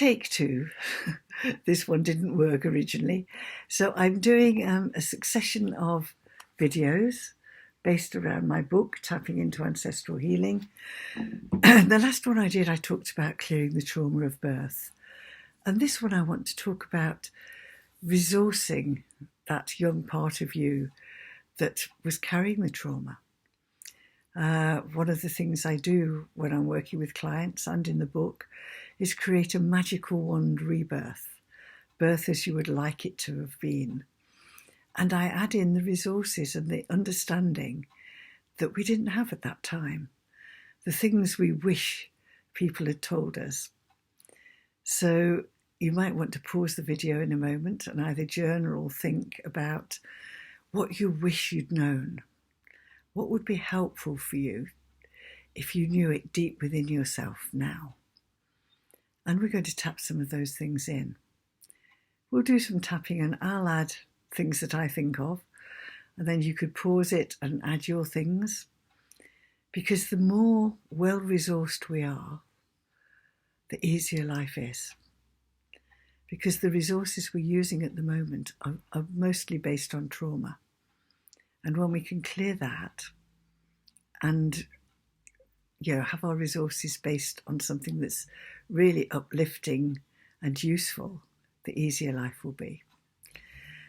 take two. This one didn't work originally. So I'm doing a succession of videos based around my book, Tapping into Ancestral Healing. The last one I did, I talked about clearing the trauma of birth. And this one I want to talk about resourcing that young part of you that was carrying the trauma. One of the things I do when I'm working with clients and in the book is create a magical wand rebirth, birth as you would like it to have been. And I add in the resources and the understanding that we didn't have at that time, the things we wish people had told us. So you might want to pause the video in a moment and either journal or think about what you wish you'd known. What would be helpful for you if you knew it deep within yourself now? And we're going to tap some of those things in. We'll do some tapping and I'll add things that I think of, and then you could pause it and add your things, because the more well-resourced we are, the easier life is. Because the resources we're using at the moment are mostly based on trauma. And when we can clear that and have our resources based on something that's really uplifting and useful, the easier life will be.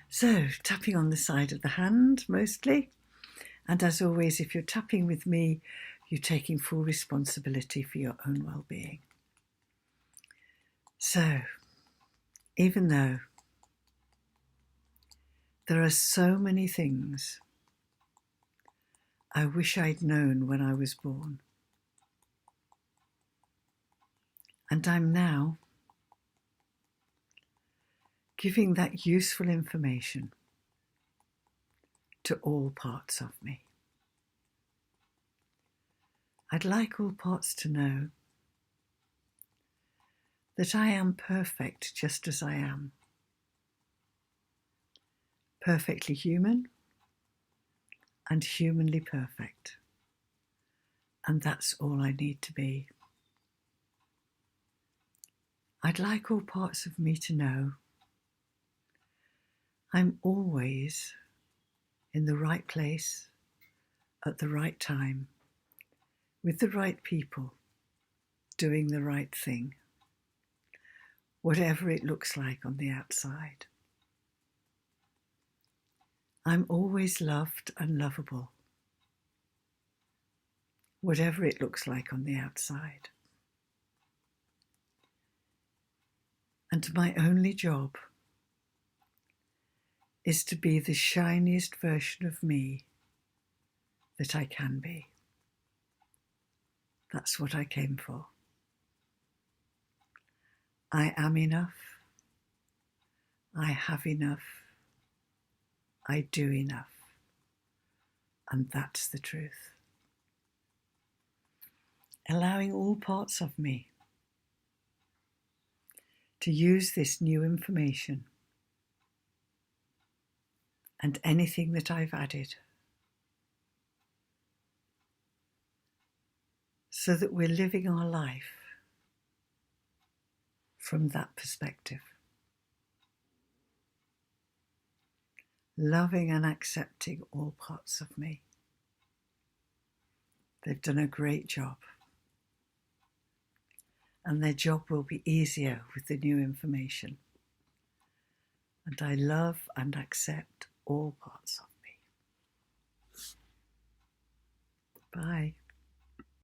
So, tapping on the side of the hand mostly. And as always, if you're tapping with me, you're taking full responsibility for your own well-being. So, even though there are so many things I wish I'd known when I was born, and I'm now giving that useful information to all parts of me. I'd like all parts to know that I am perfect just as I am. Perfectly human and humanly perfect. And that's all I need to be. I'd like all parts of me to know I'm always in the right place at the right time with the right people doing the right thing, whatever it looks like on the outside. I'm always loved and lovable, whatever it looks like on the outside. And my only job is to be the shiniest version of me that I can be. That's what I came for. I am enough. I have enough. I do enough. And that's the truth. Allowing all parts of me to use this new information and anything that I've added so that we're living our life from that perspective. Loving and accepting all parts of me. They've done a great job. And their job will be easier with the new information. And I love and accept all parts of me. Bye.